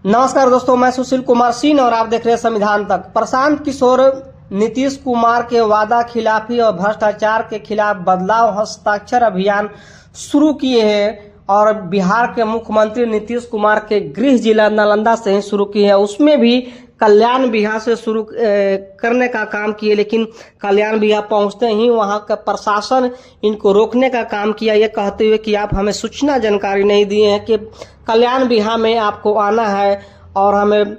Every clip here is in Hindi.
नमस्कार दोस्तों, मैं सुशील कुमार सिंह और आप देख रहे हैं संविधान तक। प्रशांत किशोर नीतीश कुमार के वादा खिलाफी और भ्रष्टाचार के खिलाफ बदलाव हस्ताक्षर अभियान शुरू किए हैं और बिहार के मुख्यमंत्री नीतीश कुमार के गृह जिला नालंदा से ही शुरू की है। उसमें भी कल्याण बिहार से शुरू करने का काम किए, लेकिन कल्याण बिहार पहुंचते ही वहां का प्रशासन इनको रोकने का काम किया, ये कहते हुए कि आप हमें सूचना जानकारी नहीं दिए हैं कि कल्याण बिहार में आपको आना है और हमें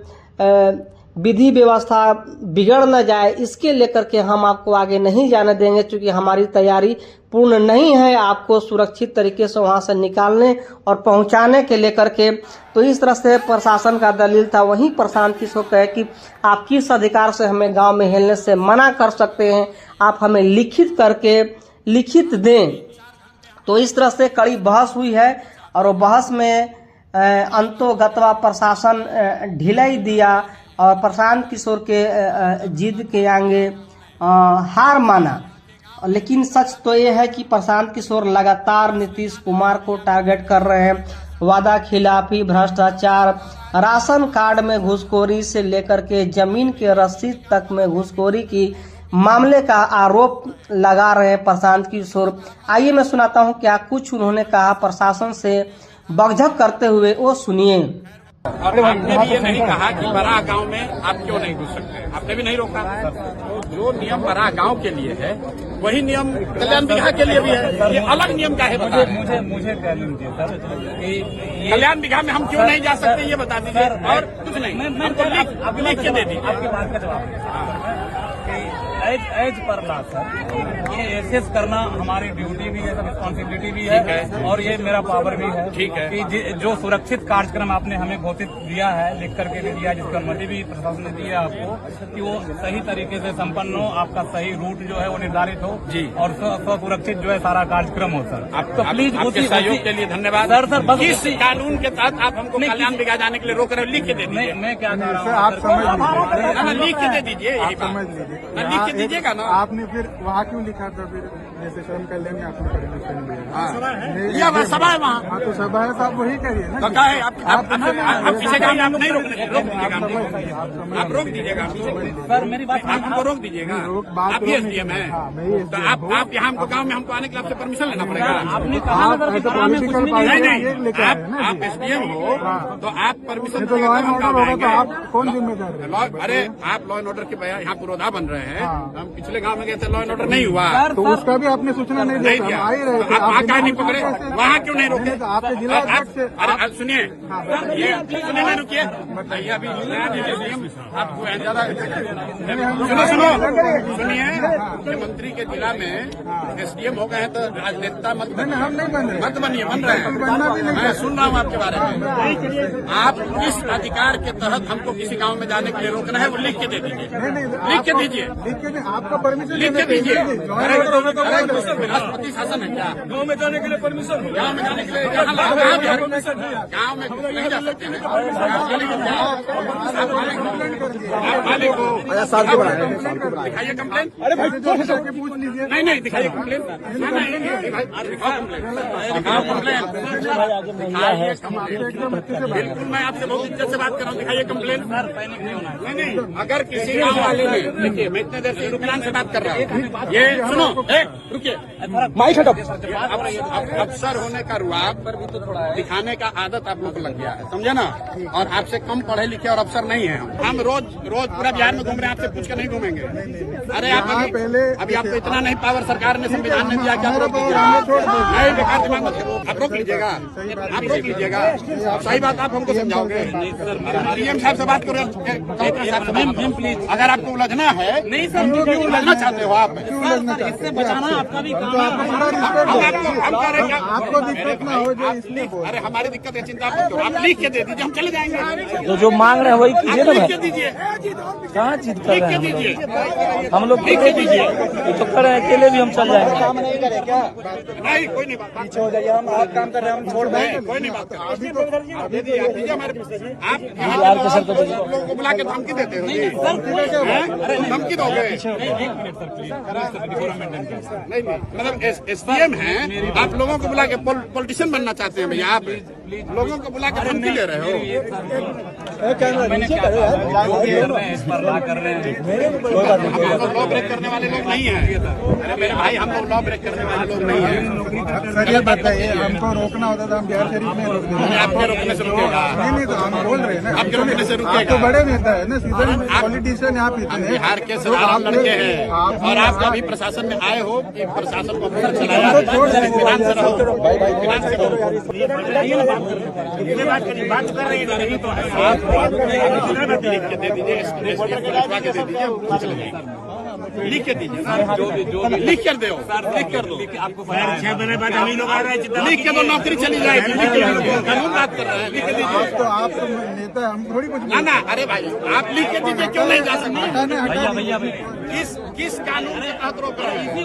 विधि व्यवस्था बिगड़ न जाए, इसके लेकर के हम आपको आगे नहीं जाने देंगे, क्योंकि हमारी तैयारी पूर्ण नहीं है आपको सुरक्षित तरीके से वहां से निकालने और पहुंचाने के लेकर के। तो इस तरह से प्रशासन का दलील था। वहीं प्रशांत किशोर कहे कि आप किस अधिकार से हमें गांव में हिलने से मना कर सकते हैं, आप हमें लिखित दें। तो इस तरह से कड़ी बहस हुई है और वो बहस में अंतोगत्वा प्रशासन ढिलाई दिया और प्रशांत किशोर के जिद के आगे हार माना। लेकिन सच तो ये है कि प्रशांत किशोर लगातार नीतीश कुमार को टारगेट कर रहे हैं। वादा खिलाफी, भ्रष्टाचार, राशन कार्ड में घूसखोरी से लेकर के जमीन के रसीद तक में घूसखोरी की मामले का आरोप लगा रहे हैं प्रशांत किशोर। आइए मैं सुनाता हूं क्या कुछ उन्होंने कहा प्रशासन से बकझक करते हुए, वो सुनिए। आपने भी ये नहीं कहा कि बड़ा गांव में आप क्यों नहीं घुस सकते, आपने भी नहीं रोका। जो नियम बड़ा गांव के लिए है वही नियम कल्याण बिहार के लिए भी है। ये अलग नियम का है, बता मुझे कह लीजिए सर कि कल्याण बिहार में हम क्यों नहीं जा सकते, ये बता दीजिए और कुछ नहीं। हमको लिख के दे दीजिए। आपकी बात का जवाब एज पर ला सर, ये एसेस करना हमारी ड्यूटी भी है, रिस्पॉन्सिबिलिटी भी है और ये मेरा पावर भी है। ठीक है कि जो सुरक्षित कार्यक्रम आपने हमें घोषित दिया है, लिख करके भी दिया, जिसकी अनुमति भी प्रशासन ने दी है आपको, कि वो सही तरीके से संपन्न हो, आपका सही रूट जो है वो निर्धारित हो जी और सुरक्षित जो है सारा कार्यक्रम हो सर। तो प्लीज आपके सहयोग के लिए धन्यवाद सर। बस इस कानून के तहत आप हमको कल्याण बिहार जाने के लिए रोक रहे हो, लिख के दे दीजिए। मैं क्या कह रहा हूँ, आप समझ लिख के दे दीजिए, यही समझ बात लीजिए। लिख के दीजिएगा ना। आपने फिर वहाँ क्यों लिखा था? फिर जैसे श्रम कल्याण में आपने परमिशन दिया। हाँ सभा है वहाँ। हाँ तो सभा है तो आप वही करिए ना। तो क्या है आप पीछे जाइए, आप नहीं रोक दीजिएगा, आप रोक दीजिएगा सर मेरी बात आप हमको रोक दीजिएगा। आप ही एसडीएम है तो आप यहाँ हमको गाँव में हमको आने के लिए आपसे परमिशन लेना पड़ेगा। आपने कहा नहीं आप एसडीएम हो तो आप परमिशन तो लॉ एंड ऑर्डर होगा तो आप कौन जिम्मेदार है? अरे आप लॉ एंड ऑर्डर के यहाँ पुरोधा बन रहे हैं। हम पिछले गाँव में गए थे, लॉ एंड ऑर्डर नहीं हुआ तो उसका भी आपने सूचना नहीं नहीं दिया। दिया। आ ही रहे थे, आप वहाँ क्या नहीं पकड़े, वहाँ क्यों नहीं रोके? आपके जिला से। अरे सुनिए, ये सुनिए ना, रुकिए भैया, अभी आपको ज्यादा सुनो सुनिए। मुख्यमंत्री के जिला में एसडीएम हो गए हैं तो राजनेता मत बनिए, हम नहीं बन रहे, मत बनिए, बन रहे हैं। मैं सुन रहा हूँ आपके बारे में। आप किस अधिकार के तहत हमको किसी गाँव में जाने के लिए रोकना है वो लिख के दे दीजिए, लिख के दीजिए, आपका परमिशन लिख के दीजिए। राष्ट्रपति शासन है क्या? गाँव में जाने के लिए परमिशन, गाँव में जाने के लिए गाँव में नहीं जा सकते हैं। आप मालिक हो, दिखाइए कंप्लेन। पूछ लीजिए। नहीं दिखाइए कंप्लेन। बिल्कुल मैं आपसे बहुत इज्जत से बात कर रहा हूँ, दिखाइए कंप्लेन। नहीं अगर किसी गाँव वाले ने, देखिए मैं इतने देर से रुकरान से बात कर रहा हूँ, ये सुनो, रुकिए, माइक हटाओ। अफसर होने का रुआब पर भी तो थोड़ा दिखाने का आदत आप लोग को लग गया है, समझे ना। और आपसे कम पढ़े लिखे और अफसर नहीं है हम रोज पूरा बिहार में घूम रहे हैं, आपसे पूछ कर नहीं घूमेंगे। अरे आप अभी आपको इतना नहीं पावर सरकार ने संविधान ने दिया क्या? रोक दीजिएगा, नहीं बेकार दिमाग मत करो, आप रोक लीजिएगा, आप रोक लीजिएगा। सही बात आप हमको समझाओगे। डीएम साहब से बात करो, प्लीज। अगर आपको उलझना है, नहीं सर, क्यों उलझना चाहते हो आप? इससे बचाना आपका भी काम आपको दिक्कत ना हो जाए इसलिए। अरे हमारी दिक्कत है, चिंता मत करो, आप लिख के दे दीजिए, हम चले जाएंगे। तो जो मांग रहे हैं वही कीजिए ना। लिख के दीजिए, कहाँ चीज कर लिख रहे के हैं दीजिए, हम लोग? लिख के दीजिए। तो करे अकेले भी हम चल जाएंगे। काम नहीं करे क्या? नहीं कोई नहीं बात, पीछे हो जाइए, हम आप काम कर रहे हैं, हम छोड़ दें। कोई नहीं बात। आप दीजिए हमारे, आप यार के सर को लोगों को बुला के धमकी देते हो, धमकी दोगे? एक मिनट सर प्लीज नहीं मतलब SDM है, आप लोगों को बुला के पॉलिटिशियन बनना चाहते हैं भैया? आप लोगों को बुला के धमकी ले रहे हो? मैंने क्या कहा जो भी कर रहे हैं इस पर ला कर रहे हैं। हम लोग लॉ ब्रेक करने वाले लोग नहीं हैं। अरे मेरे भाई, हम लोग लॉ ब्रेक करने वाले लोग नहीं हैं। सर ये बताइए, हमको रोकना होता तो हम बिहार शरीफ में रोक देते। आपके रोकने से रुकेगा? नहीं तो हम बोल रहे हैं ना, आपके रोकने से रुकेगा? आप तो बड़े नेता है ना, सीधे पॉलिटिशियन आप हम इतने। बिहार के साधारण लड़के हैं और आप अभी प्रशासन में आए हो कि प्रशासन को अफसर चलाया। इत्मीनान से रहो, इत्मीनान से रहो। बात कर रही है तो लिख के दे दीजिए, लिखवा के दे दीजिए, हम चले जाएंगे। लिख के दीजिए, जो भी लिख कर दो, लिख कर दो। आपको 6 महीने बाद हम ही लोग आ रहे हैं। लिख के दो, नौकरी चली जाएगी। लिख के दो, कानून बात कर रहे हैं, लिख के दीजिए। तो आप तो नेता, हम थोड़ी कुछ ना ना, अरे भाई आप लिख के दीजिए, क्यों नहीं जा सकते? हटाने भैया किस कानून के तहत रोक रहे हैं?